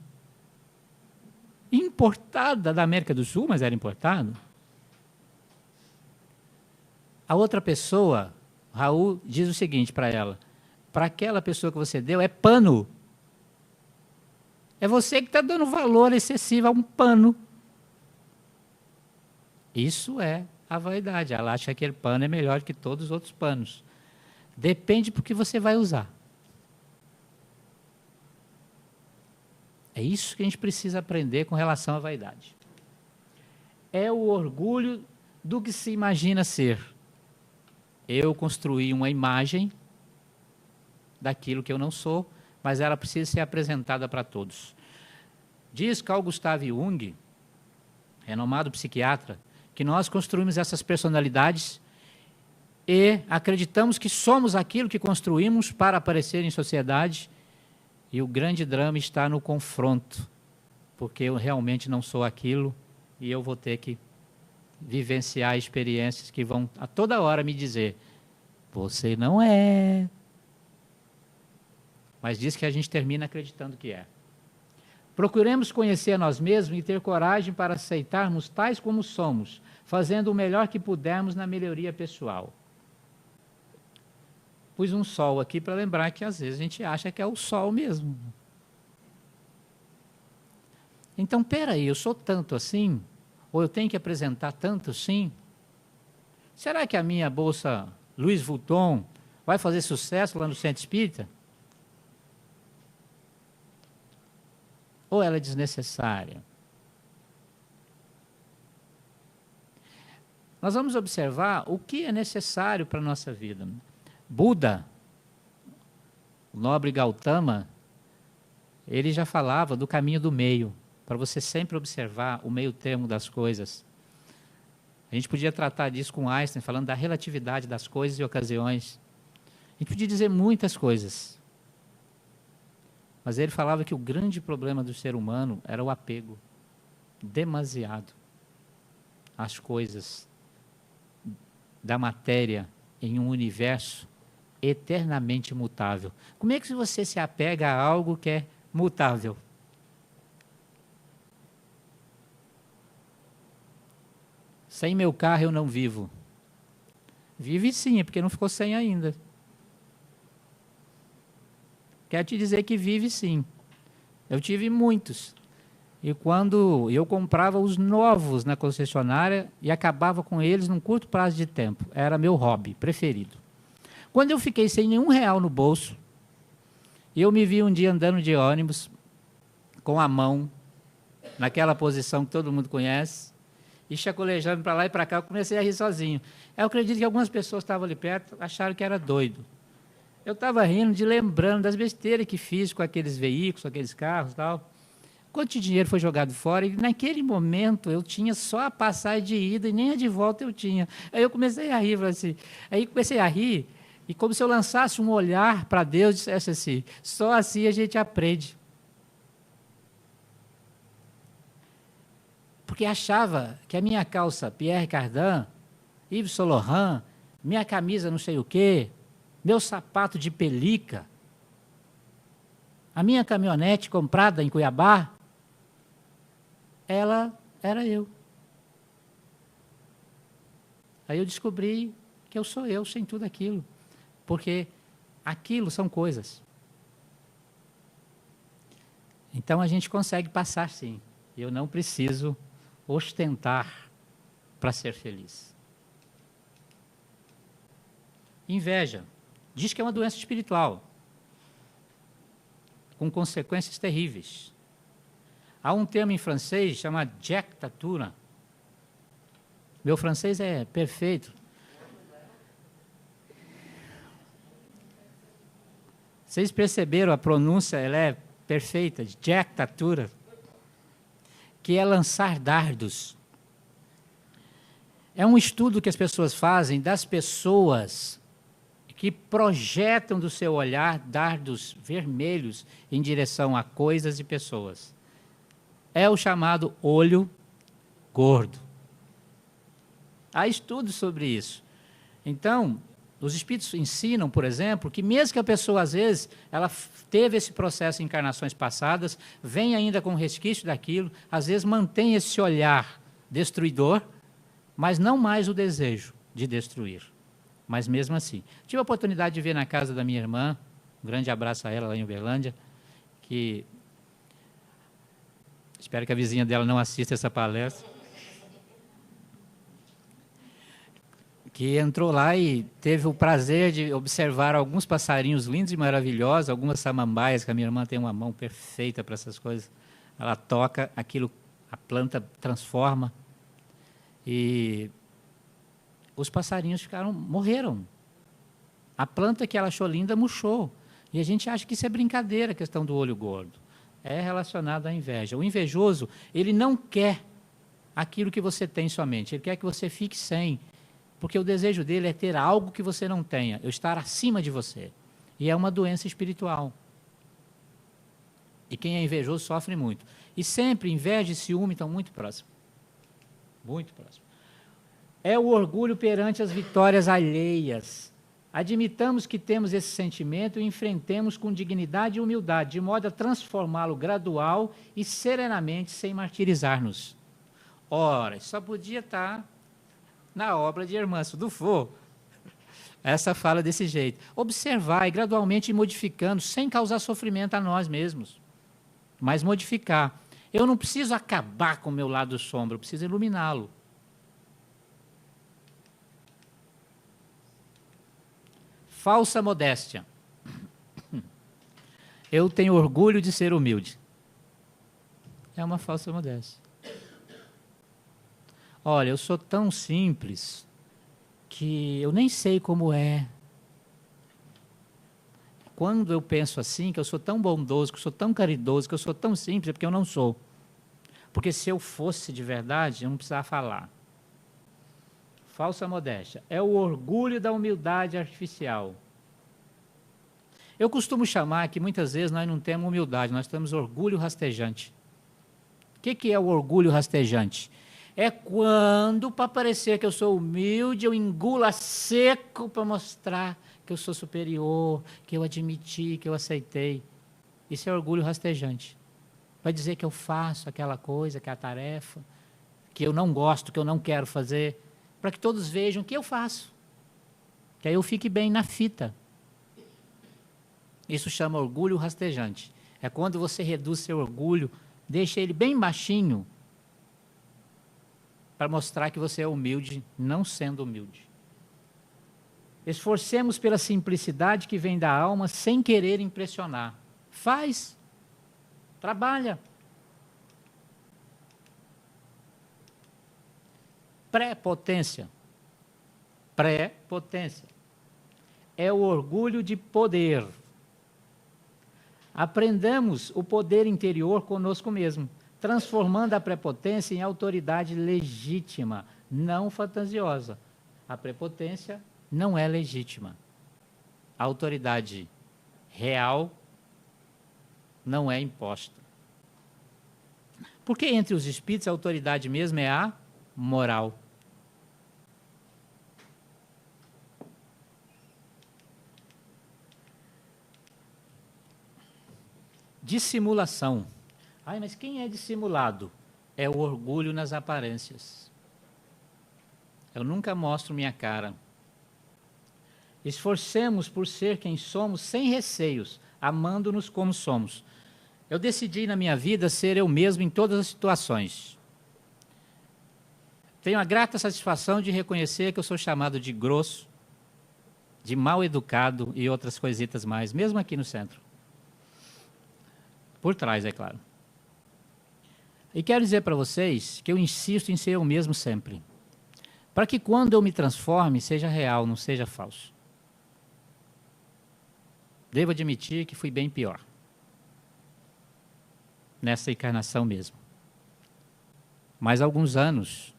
importada da América do Sul, mas era importado. A outra pessoa, Raul, diz o seguinte para ela: para aquela pessoa que você deu, é pano. É você que está dando valor excessivo a um pano. Isso é a vaidade. Ela acha que aquele pano é melhor que todos os outros panos. Depende do que você vai usar. É isso que a gente precisa aprender com relação à vaidade. É o orgulho do que se imagina ser. Eu construí uma imagem daquilo que eu não sou, mas ela precisa ser apresentada para todos. Diz Carl Gustav Jung, renomado psiquiatra, que nós construímos essas personalidades e acreditamos que somos aquilo que construímos para aparecer em sociedade, e o grande drama está no confronto, porque eu realmente não sou aquilo e eu vou ter que vivenciar experiências que vão a toda hora me dizer: você não é. Mas diz que a gente termina acreditando que é. Procuremos conhecer a nós mesmos e ter coragem para aceitarmos tais como somos, fazendo o melhor que pudermos na melhoria pessoal. Pus um sol aqui para lembrar que às vezes a gente acha que é o sol mesmo. Então, peraí, eu sou tanto assim? Ou eu tenho que apresentar tanto assim? Será que a minha bolsa Louis Vuitton vai fazer sucesso lá no Centro Espírita? Ou ela é desnecessária? Nós vamos observar o que é necessário para a nossa vida. Buda, o nobre Gautama, ele já falava do caminho do meio, para você sempre observar o meio termo das coisas. A gente podia tratar disso com Einstein, falando da relatividade das coisas e ocasiões. A gente podia dizer muitas coisas. Mas ele falava que o grande problema do ser humano era o apego demasiado às coisas da matéria em um universo eternamente mutável. Como é que você se apega a algo que é mutável? Sem meu carro eu não vivo. Vive sim, é porque não ficou sem ainda. Quero te dizer que vive sim. Eu tive muitos. E quando eu comprava os novos na concessionária e acabava com eles num curto prazo de tempo. Era meu hobby preferido. Quando eu fiquei sem nenhum real no bolso, eu me vi um dia andando de ônibus, com a mão, naquela posição que todo mundo conhece, e chacoalejando para lá e para cá, eu comecei a rir sozinho. Eu acredito que algumas pessoas estavam ali perto, acharam que era doido. Eu estava rindo, lembrando das besteiras que fiz com aqueles veículos, com aqueles carros e tal. Quanto dinheiro foi jogado fora, e naquele momento eu tinha só a passagem de ida e nem a de volta eu tinha. Aí eu comecei a rir, assim. Aí comecei a rir, e como se eu lançasse um olhar para Deus e dissesse assim, só assim a gente aprende. Porque achava que a minha calça Pierre Cardin, Yves Saint Laurent, minha camisa não sei o quê, meu sapato de pelica, a minha caminhonete comprada em Cuiabá, ela era eu. Aí eu descobri que eu sou eu sem tudo aquilo. Porque aquilo são coisas. Então a gente consegue passar sim. Eu não preciso ostentar para ser feliz. Inveja. Diz que é uma doença espiritual, com consequências terríveis. Há um termo em francês chamado jactatura. Meu francês é perfeito. Vocês perceberam a pronúncia, ela é perfeita, jactatura, que é lançar dardos. É um estudo que as pessoas fazem das pessoas que projetam do seu olhar dardos vermelhos em direção a coisas e pessoas. É o chamado olho gordo. Há estudos sobre isso. Então, os espíritos ensinam, por exemplo, que mesmo que a pessoa, às vezes, ela teve esse processo em encarnações passadas, vem ainda com resquício daquilo, às vezes mantém esse olhar destruidor, mas não mais o desejo de destruir. Mas mesmo assim. Tive a oportunidade de ver na casa da minha irmã, um grande abraço a ela lá em Uberlândia, que espero que a vizinha dela não assista essa palestra, que entrou lá e teve o prazer de observar alguns passarinhos lindos e maravilhosos, algumas samambaias, que a minha irmã tem uma mão perfeita para essas coisas. Ela toca, aquilo, a planta transforma. E os passarinhos morreram. A planta que ela achou linda murchou. E a gente acha que isso é brincadeira, a questão do olho gordo. É relacionado à inveja. O invejoso, ele não quer aquilo que você tem somente, ele quer que você fique sem. Porque o desejo dele é ter algo que você não tenha, eu estar acima de você. E é uma doença espiritual. E quem é invejoso sofre muito. E sempre inveja e ciúme estão muito próximos. Muito próximos. É o orgulho perante as vitórias alheias. Admitamos que temos esse sentimento e enfrentemos com dignidade e humildade, de modo a transformá-lo gradual e serenamente, sem martirizar-nos. Ora, só podia estar na obra de Hermâncio Dufour. Essa fala desse jeito. Observar e gradualmente ir modificando, sem causar sofrimento a nós mesmos, mas modificar. Eu não preciso acabar com o meu lado sombra, eu preciso iluminá-lo. Falsa modéstia. Eu tenho orgulho de ser humilde. É uma falsa modéstia. Olha, eu sou tão simples que eu nem sei como é. Quando eu penso assim, que eu sou tão bondoso, que eu sou tão caridoso, que eu sou tão simples, é porque eu não sou. Porque se eu fosse de verdade, eu não precisava falar. Falsa modéstia. É o orgulho da humildade artificial. Eu costumo chamar que muitas vezes nós não temos humildade, nós temos orgulho rastejante. O que é o orgulho rastejante? É quando, para parecer que eu sou humilde, eu engulo a seco para mostrar que eu sou superior, que eu admiti, que eu aceitei. Isso é orgulho rastejante. Vai dizer que eu faço aquela coisa, que é a tarefa, que eu não gosto, que eu não quero fazer, para que todos vejam que eu faço. Que aí eu fique bem na fita. Isso chama orgulho rastejante. É quando você reduz seu orgulho Deixa ele bem baixinho para mostrar que você é humilde, não sendo humilde. Esforcemos pela simplicidade que vem da alma sem querer impressionar. Faz. Trabalha. Prepotência. Prepotência. É o orgulho de poder. Aprendamos o poder interior conosco mesmo, transformando a prepotência em autoridade legítima, não fantasiosa. A prepotência não é legítima. A autoridade real não é imposta. Porque entre os espíritos a autoridade mesmo é a moral. Dissimulação. Ai, mas quem é dissimulado? É o orgulho nas aparências. Eu nunca mostro minha cara. Esforcemos por ser quem somos sem receios, amando-nos como somos. Eu decidi na minha vida ser eu mesmo em todas as situações. Tenho a grata satisfação de reconhecer que eu sou chamado de grosso, de mal educado e outras coisitas mais, mesmo aqui no centro. Por trás, é claro. E quero dizer para vocês que eu insisto em ser eu mesmo sempre. Para que quando eu me transforme, seja real, não seja falso. Devo admitir que fui bem pior. Nessa encarnação mesmo. Mas há alguns anos,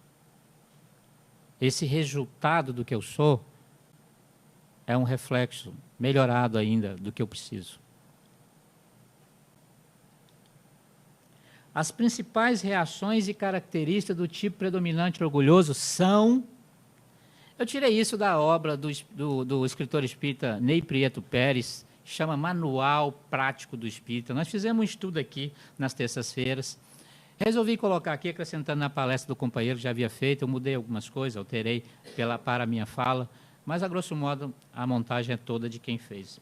esse resultado do que eu sou é um reflexo melhorado ainda do que eu preciso. As principais reações e características do tipo predominante orgulhoso são... Eu tirei isso da obra do escritor espírita Ney Prieto Pérez, chama Manual Prático do Espírita. Nós fizemos um estudo aqui nas terças-feiras. Resolvi colocar aqui, acrescentando na palestra do companheiro que já havia feito. Eu mudei algumas coisas, alterei para a minha fala, mas, a grosso modo, a montagem é toda de quem fez.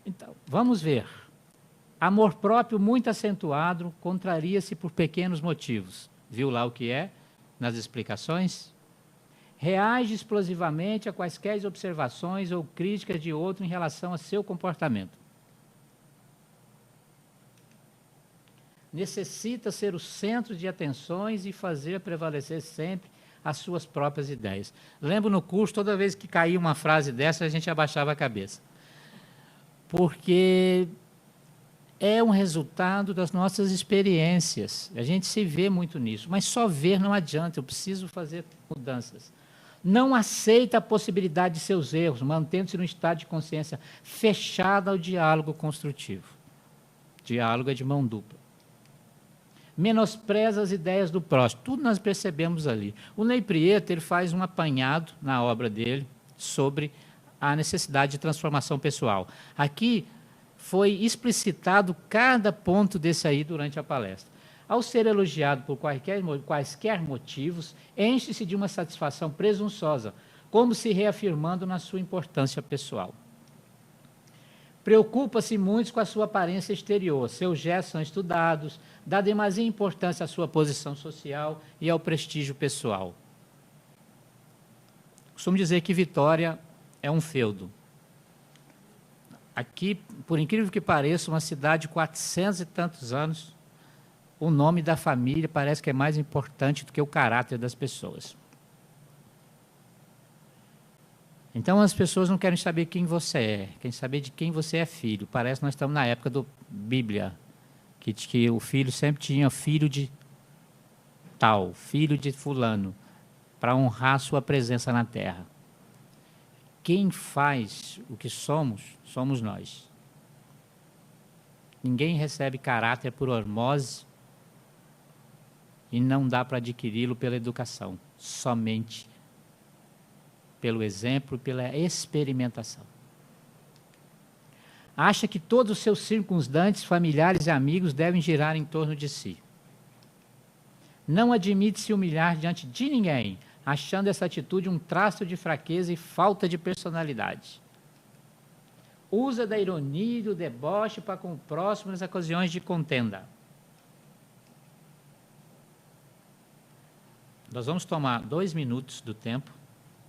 Então, vamos ver. Amor próprio muito acentuado contraria-se por pequenos motivos. Viu lá o que é nas explicações? Reage explosivamente a quaisquer observações ou críticas de outro em relação a seu comportamento. Necessita ser o centro de atenções e fazer prevalecer sempre as suas próprias ideias. Lembro no curso, toda vez que caía uma frase dessa, a gente abaixava a cabeça. Porque é um resultado das nossas experiências. A gente se vê muito nisso, mas só ver não adianta, eu preciso fazer mudanças. Não aceita a possibilidade de seus erros, mantendo-se no estado de consciência fechado ao diálogo construtivo. Diálogo é de mão dupla. Menospreza as ideias do próximo. Tudo nós percebemos ali. O Ney Prieto, ele faz um apanhado na obra dele sobre a necessidade de transformação pessoal. Aqui foi explicitado cada ponto desse aí durante a palestra. Ao ser elogiado por quaisquer motivos, enche-se de uma satisfação presunçosa, como se reafirmando na sua importância pessoal. Preocupa-se muito com a sua aparência exterior, seus gestos são estudados, dá demasia importância à sua posição social e ao prestígio pessoal. Costumo dizer que Vitória é um feudo. Aqui, por incrível que pareça, uma cidade de 400 e tantos anos, o nome da família parece que é mais importante do que o caráter das pessoas. Então as pessoas não querem saber quem você é, querem saber de quem você é filho. Parece que nós estamos na época do Bíblia, que o filho sempre tinha filho de tal, filho de fulano, para honrar sua presença na terra. Quem faz o que somos, somos nós. Ninguém recebe caráter por osmose e não dá para adquiri-lo pela educação, somente pelo exemplo e pela experimentação. Acha que todos os seus circundantes, familiares e amigos devem girar em torno de si. Não admite se humilhar diante de ninguém, achando essa atitude um traço de fraqueza e falta de personalidade. Usa da ironia e do deboche para com o próximo nas ocasiões de contenda. Nós vamos tomar 2 minutos do tempo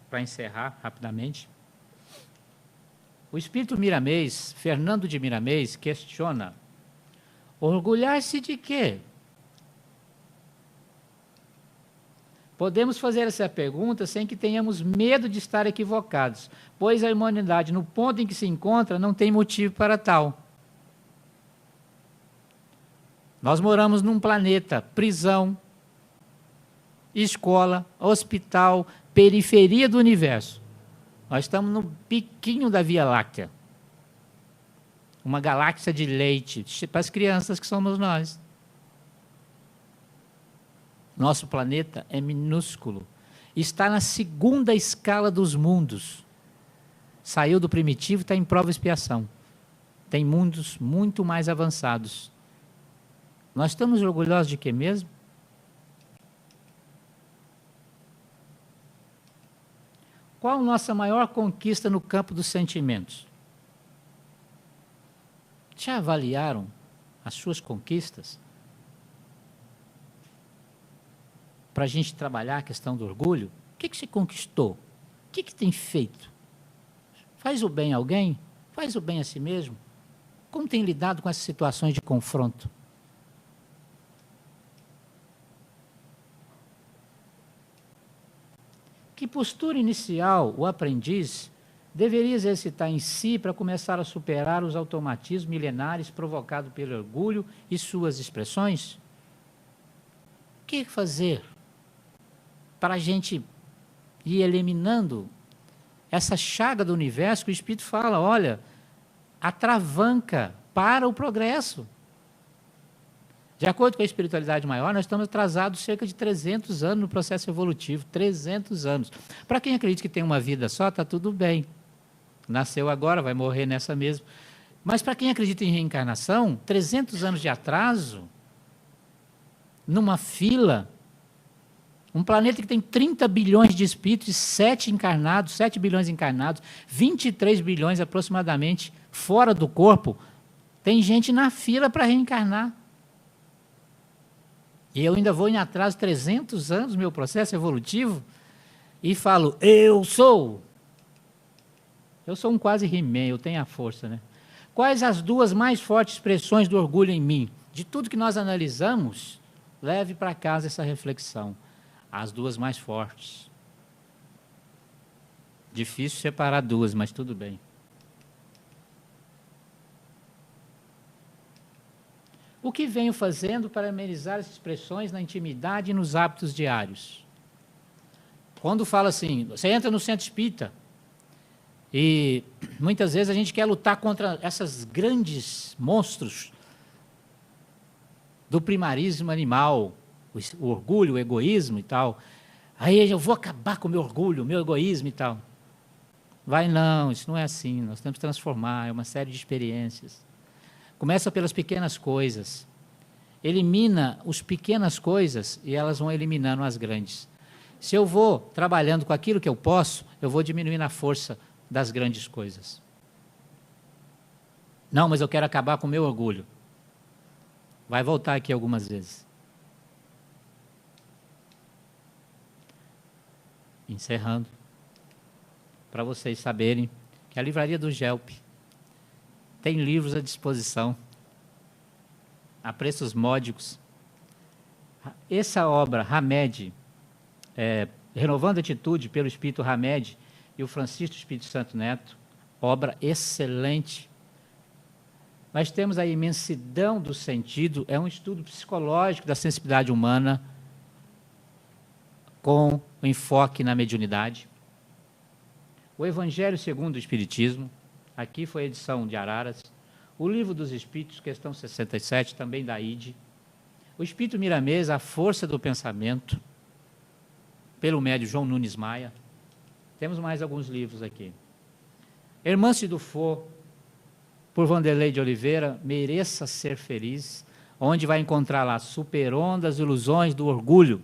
para encerrar rapidamente. O espírito Miramês, Fernando de Miramês, questiona: orgulhar-se de quê? Podemos fazer essa pergunta sem que tenhamos medo de estar equivocados, pois a humanidade, no ponto em que se encontra, não tem motivo para tal. Nós moramos num planeta, prisão, escola, hospital, periferia do universo. Nós estamos no piquinho da Via Láctea. Uma galáxia de leite, para as crianças que somos nós. Nosso planeta é minúsculo. Está na 2ª escala dos mundos. Saiu do primitivo e está em prova e expiação. Tem mundos muito mais avançados. Nós estamos orgulhosos de quê mesmo? Qual a nossa maior conquista no campo dos sentimentos? Já avaliaram as suas conquistas? Para a gente trabalhar a questão do orgulho, o que você conquistou? O que tem feito? Faz o bem a alguém? Faz o bem a si mesmo? Como tem lidado com essas situações de confronto? Que postura inicial o aprendiz deveria exercitar em si para começar a superar os automatismos milenares provocados pelo orgulho e suas expressões? O que fazer para a gente ir eliminando essa chaga do universo que o Espírito fala, olha, atravanca para o progresso. De acordo com a espiritualidade maior, nós estamos atrasados cerca de 300 anos no processo evolutivo, 300 anos. Para quem acredita que tem uma vida só, está tudo bem. Nasceu agora, vai morrer nessa mesmo. Mas para quem acredita em reencarnação, 300 anos de atraso, numa fila, um planeta que tem 30 bilhões de espíritos, 7 encarnados, 7 bilhões encarnados, 23 bilhões aproximadamente fora do corpo, tem gente na fila para reencarnar. E eu ainda vou em atraso 300 anos, meu processo evolutivo, e falo, eu sou um quase He-Man, eu tenho a força, né? Quais as 2 mais fortes expressões do orgulho em mim? De tudo que nós analisamos, leve para casa essa reflexão. As 2 mais fortes. Difícil separar 2, mas tudo bem. O que venho fazendo para amenizar as expressões na intimidade e nos hábitos diários? Quando fala assim, você entra no centro espírita e muitas vezes a gente quer lutar contra esses grandes monstros do primarismo animal, o orgulho, o egoísmo e tal. Aí eu vou acabar com o meu orgulho, o meu egoísmo e tal. Vai não, isso não é assim, nós temos que transformar, é uma série de experiências. Começa pelas pequenas coisas. Elimina as pequenas coisas e elas vão eliminando as grandes. Se eu vou trabalhando com aquilo que eu posso, eu vou diminuindo a força das grandes coisas. Não, mas eu quero acabar com o meu orgulho. Vai voltar aqui algumas vezes. Encerrando, para vocês saberem que a livraria do GELP tem livros à disposição, a preços módicos. Essa obra, Hamed, Renovando a Atitude, pelo Espírito Hamed e o Francisco Espírito Santo Neto, obra excelente. Nós temos a imensidão do sentido, é um estudo psicológico da sensibilidade humana, com o enfoque na mediunidade. O Evangelho segundo o Espiritismo, aqui foi a edição de Araras. O Livro dos Espíritos, questão 67, também da IDE. O Espírito Miramês, A Força do Pensamento, pelo médium João Nunes Maia. Temos mais alguns livros aqui. Hermance do Faux, por Vanderlei de Oliveira, Mereça Ser Feliz, onde vai encontrar lá Superando as Ilusões do Orgulho.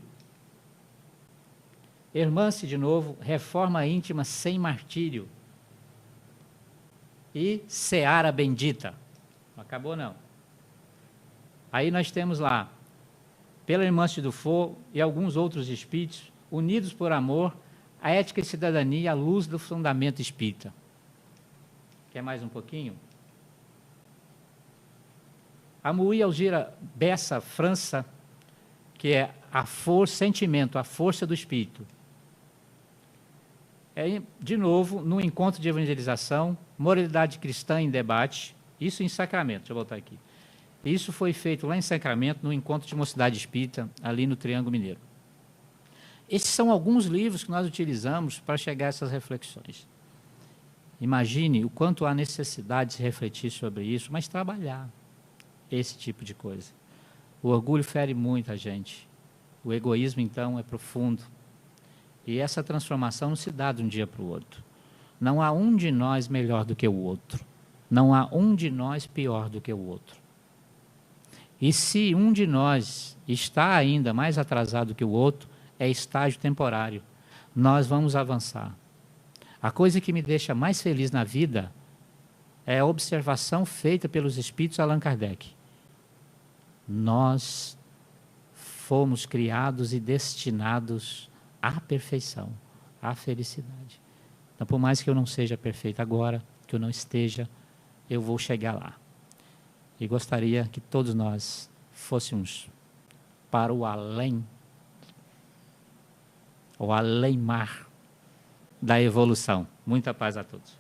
Hermance, de novo, Reforma Íntima Sem Martírio. E Seara Bendita. Não acabou, não. Aí nós temos lá pela Irmã Dufour e alguns outros espíritos, unidos por amor, a ética e cidadania à luz do fundamento espírita. Quer mais um pouquinho? A Mouy Algira Bessa, França, que é a força, sentimento, a força do espírito. De novo, no encontro de evangelização, moralidade cristã em debate, isso em Sacramento, deixa eu voltar aqui. Isso foi feito lá em Sacramento, no encontro de Mocidade Espírita, ali no Triângulo Mineiro. Esses são alguns livros que nós utilizamos para chegar a essas reflexões. Imagine o quanto há necessidade de se refletir sobre isso, mas trabalhar esse tipo de coisa. O orgulho fere muito a gente. O egoísmo, então, é profundo. E essa transformação não se dá de um dia para o outro. Não há um de nós melhor do que o outro. Não há um de nós pior do que o outro. E se um de nós está ainda mais atrasado que o outro, é estágio temporário. Nós vamos avançar. A coisa que me deixa mais feliz na vida é a observação feita pelos espíritos Allan Kardec. Nós fomos criados e destinados à perfeição, à felicidade. Então, por mais que eu não seja perfeito agora, que eu não esteja, eu vou chegar lá. E gostaria que todos nós fôssemos para o além mar da evolução. Muita paz a todos.